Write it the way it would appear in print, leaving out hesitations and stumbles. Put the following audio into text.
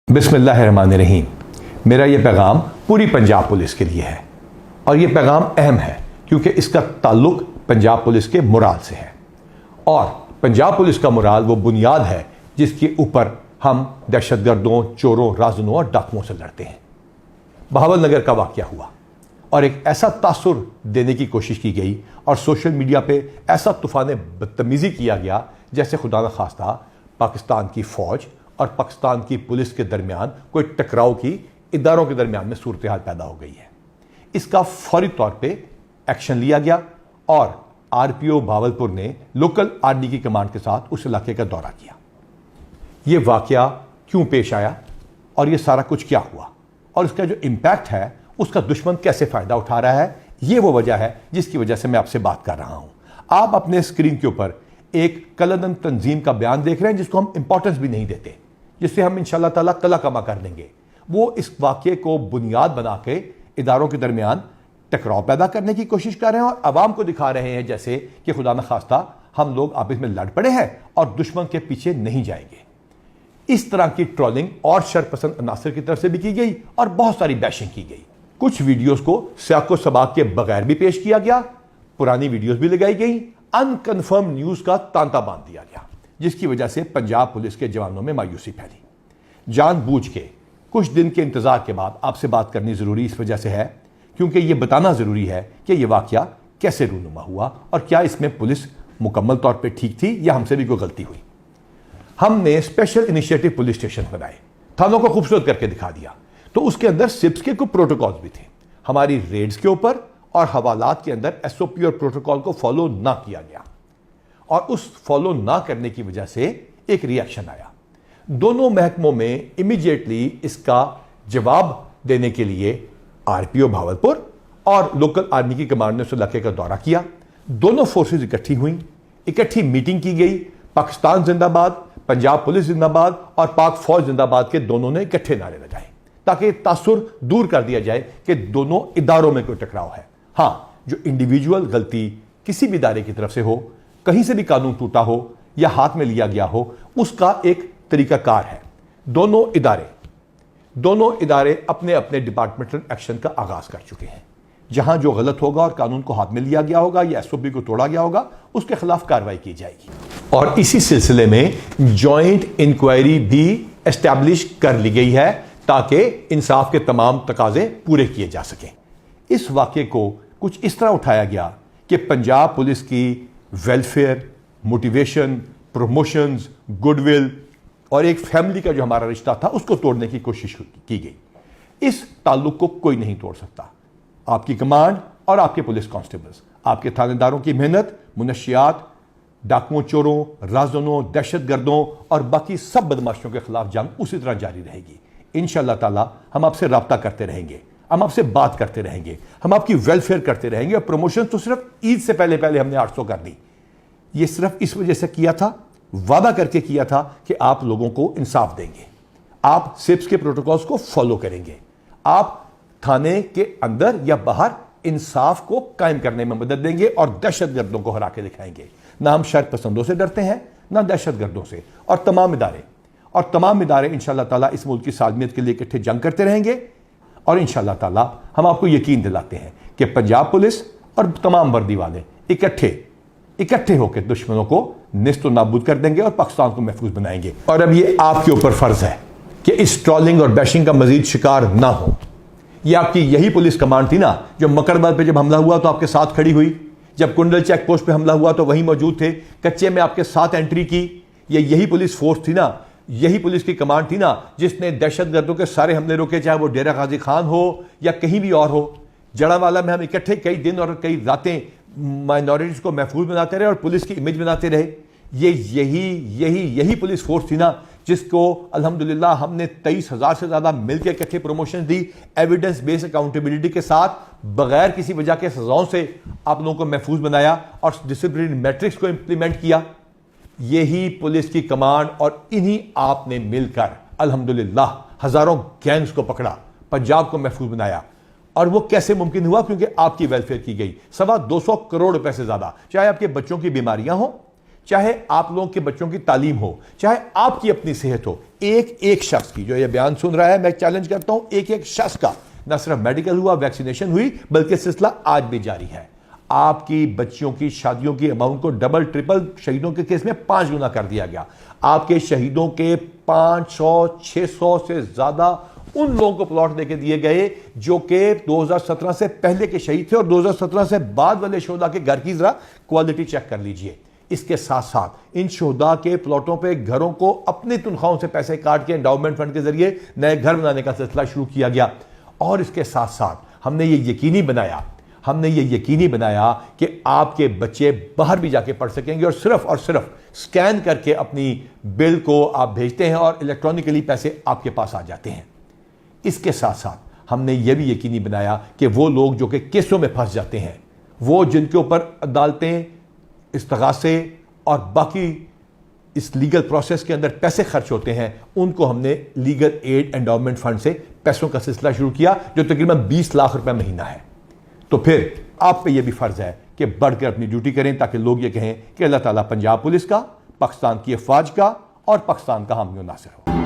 बिस्मिल्लाहिर्रहमानिर्रहीम। मेरा ये पैगाम पूरी पंजाब पुलिस के लिए है और ये पैगाम अहम है क्योंकि इसका ताल्लुक पंजाब पुलिस के मोराल से है और पंजाब पुलिस का मोराल वो बुनियाद है जिसके ऊपर हम दहशतगर्दों, चोरों, राज़नों और डाकुओं से लड़ते हैं। बहावल नगर का वाक़या हुआ और एक ऐसा तासुर देने की कोशिश की गई और सोशल मीडिया पे ऐसा तूफ़ान बदतमीज़ी किया गया जैसे खुदा न खास्ता पाकिस्तान की फ़ौज और पाकिस्तान की पुलिस के दरमियान कोई टकराव की इदारों के दरमियान में सूरत हाल पैदा हो गई है। इसका फौरी तौर पे एक्शन लिया गया और आरपीओ भावलपुर ने लोकल आर्मी की कमांड के साथ उस इलाके का दौरा किया। ये वाकया क्यों पेश आया और ये सारा कुछ क्या हुआ और इसका जो इम्पैक्ट है उसका दुश्मन कैसे फ़ायदा उठा रहा है, ये वो वजह है जिसकी वजह से मैं आपसे बात कर रहा हूँ। आप अपने स्क्रीन के ऊपर एक कलदन तंजीम का बयान देख रहे हैं जिसको हम इंपॉर्टेंस भी नहीं देते, जिससे हम इंशाल्लाह ताला कला कमा कर देंगे। वो इस वाक़े को बुनियाद बना के इदारों के दरमियान टकराव पैदा करने की कोशिश कर रहे हैं और अवाम को दिखा रहे हैं जैसे कि खुदा न खास्ता हम लोग आपस में लड़ पड़े हैं और दुश्मन के पीछे नहीं जाएंगे। इस तरह की ट्रोलिंग और शरपसंद अनासर की तरफ से भी की गई और बहुत सारी बैशिंग की गई। कुछ वीडियोस को सियाको सबाक के बगैर भी पेश किया गया, पुरानी वीडियोस भी लगाई गई, अनकन्फर्म न्यूज का तांता बांध दिया गया, जिसकी वजह से पंजाब पुलिस के जवानों में मायूसी फैली। जानबूझ के कुछ दिन के इंतजार के बाद आपसे बात करनी जरूरी इस वजह से है क्योंकि यह बताना जरूरी है कि यह वाकया कैसे रूनुमा हुआ और क्या इसमें पुलिस मुकम्मल तौर पर ठीक थी या हमसे भी कोई गलती हुई। हमने स्पेशल इनिशिएटिव पुलिस स्टेशन बनाए, थानों को खूबसूरत करके दिखा दिया, तो उसके अंदर सिप्स के कुछ प्रोटोकॉल्स भी थे। हमारी रेड्स के ऊपर और हवालात के अंदर एसओपी और प्रोटोकॉल को फॉलो ना किया गया और उस फॉलो ना करने की वजह से एक रिएक्शन आया। दोनों महकमों में इमीडिएटली इसका जवाब देने के लिए आरपीओ भावलपुर और लोकल आर्मी की कमांड ने उस इलाके का दौरा किया। दोनों फोर्सेस इकट्ठी हुई, इकट्ठी मीटिंग की गई। पाकिस्तान जिंदाबाद, पंजाब पुलिस जिंदाबाद और पाक फौज जिंदाबाद के दोनों ने इकट्ठे नारे लगाए ताकि तासुर दूर कर दिया जाए कि दोनों इदारों में कोई टकराव है। हाँ, जो इंडिविजुअल गलती किसी भी इदारे की तरफ से हो, कहीं से भी कानून टूटा हो या हाथ में लिया गया हो, उसका एक तरीकाकार है। दोनों इदारे अपने अपने डिपार्टमेंटल एक्शन का आगाज कर चुके हैं। जहां जो गलत होगा और कानून को हाथ में लिया गया होगा या एसओपी को तोड़ा गया होगा, उसके खिलाफ कार्रवाई की जाएगी और इसी सिलसिले में जॉइंट इंक्वायरी भी एस्टैब्लिश कर ली गई है ताकि इंसाफ के तमाम तकाजे पूरे किए जा सकें। इस वाक़े को कुछ इस तरह उठाया गया कि पंजाब पुलिस की वेलफेयर, मोटिवेशन, प्रमोशंस, गुडविल और एक फैमिली का जो हमारा रिश्ता था उसको तोड़ने की कोशिश की गई। इस ताल्लुक को कोई नहीं तोड़ सकता। आपकी कमांड और आपके पुलिस कांस्टेबल्स, आपके थानेदारों की मेहनत मुनशियात, डाकुओं, चोरों, राज़नों, दहशतगर्दों और बाकी सब बदमाशों के खिलाफ जंग उसी तरह जारी रहेगी। इंशाअल्लाह ताला हम आपसे रब्ता करते रहेंगे, हम आपसे बात करते रहेंगे, हम आपकी वेलफेयर करते रहेंगे। और प्रमोशन तो सिर्फ ईद से पहले पहले हमने 800 कर दी। ये सिर्फ इस वजह से किया था, वादा करके किया था कि आप लोगों को इंसाफ देंगे, आप सिप्स के प्रोटोकॉल्स को फॉलो करेंगे, आप थाने के अंदर या बाहर इंसाफ को कायम करने में मदद देंगे और दहशतगर्दों को हरा के दिखाएंगे। ना हम शर्त पसंदों से डरते हैं, ना दहशतगर्दों से। और तमाम इदारे इंशाअल्लाह ताला इस मुल्क की सालमियत के लिए इकट्ठे जंग करते रहेंगे और इंशाअल्लाह ताला हम आपको यकीन दिलाते हैं कि पंजाब पुलिस और तमाम वर्दी वाले इकट्ठे होकर दुश्मनों को निस्त नाबूद कर देंगे और पाकिस्तान को महफूज बनाएंगे। और अब ये आपके ऊपर फर्ज है कि इस ट्रोलिंग और बैशिंग का मजीद शिकार ना हो। ये आपकी यही पुलिस कमांड थी ना जो मकरबाद पे जब हमला हुआ तो आपके साथ खड़ी हुई, जब कुंडल चेक पोस्ट पे हमला हुआ तो वहीं मौजूद थे, कच्चे में आपके साथ एंट्री की। ये यही पुलिस फोर्स थी ना, यही पुलिस की कमांड थी ना जिसने दहशतगर्दों के सारे हमले रोके, चाहे वो डेरा गाजी खान हो या कहीं भी और हो। जड़ावाला में हम इकट्ठे कई दिन और कई रातें माइनॉरिटीज को महफूज बनाते रहे और पुलिस की इमेज बनाते रहे। ये यही पुलिस फोर्स थी ना जिसको अल्हम्दुलिल्लाह हमने 23,000 से ज्यादा मिलकर इकट्ठे प्रमोशन दी, एविडेंस बेस्ड अकाउंटेबिलिटी के साथ, बगैर किसी वजह के सजाओं से आप लोगों को महफूज बनाया और डिसिप्लिन मैट्रिक्स को इंप्लीमेंट किया। यही पुलिस की कमांड और इन्हीं आपने मिलकर अल्हम्दुलिल्लाह हजारों गैंग्स को पकड़ा, पंजाब को महफूज बनाया। और वो कैसे मुमकिन हुआ? क्योंकि आपकी वेलफेयर की गई। 225 करोड़ रुपए से ज्यादा, चाहे आपके बच्चों की बीमारियां हो, चाहे आप लोगों के बच्चों की तालीम हो, चाहे आपकी अपनी सेहत हो, एक एक शख्स की जो ये बयान सुन रहा है, मैं चैलेंज करता हूं, एक एक शख्स का न सिर्फ मेडिकल हुआ, वैक्सीनेशन हुई, बल्कि सिलसिला आज भी जारी है। आपकी बच्चियों की शादियों की अमाउंट को डबल ट्रिपल शहीदों के केस में 5 गुना कर दिया गया। आपके शहीदों के 500-600 से ज्यादा उन लोगों को प्लॉट देके दिए गए जो कि 2017 से पहले के शहीद थे, और 2017 से बाद वाले शोहदा के घर की जरा क्वालिटी चेक कर लीजिए। इसके साथ साथ इन शोहदा के प्लॉटों पे घरों को अपनी तनख्वाहों से पैसे काट के एंडाउमेंट फंड के जरिए नए घर बनाने का सिलसिला शुरू किया गया। और इसके साथ साथ हमने ये यकीनी बनाया कि आपके बच्चे बाहर भी जाके पढ़ सकेंगे, और सिर्फ स्कैन करके अपनी बिल को आप भेजते हैं और इलेक्ट्रॉनिकली पैसे आपके पास आ जाते हैं। इसके साथ साथ हमने यह भी यकीनी बनाया कि वो लोग जो कि केसों में फंस जाते हैं, वो जिनके ऊपर अदालतें, इस्तगासे और बाकी इस लीगल प्रोसेस के अंदर पैसे खर्च होते हैं, उनको हमने लीगल एड एंडाउमेंट फंड से पैसों का सिलसिला शुरू किया, जो तकरीबन 20 लाख रुपए महीना है। तो फिर आप पे यह भी फर्ज है कि बढ़कर अपनी ड्यूटी करें, ताकि लोग ये कहें कि अल्लाह ताला पंजाब पुलिस का, पाकिस्तान की अफवाज का और पाकिस्तान का हामी और नासिर हो।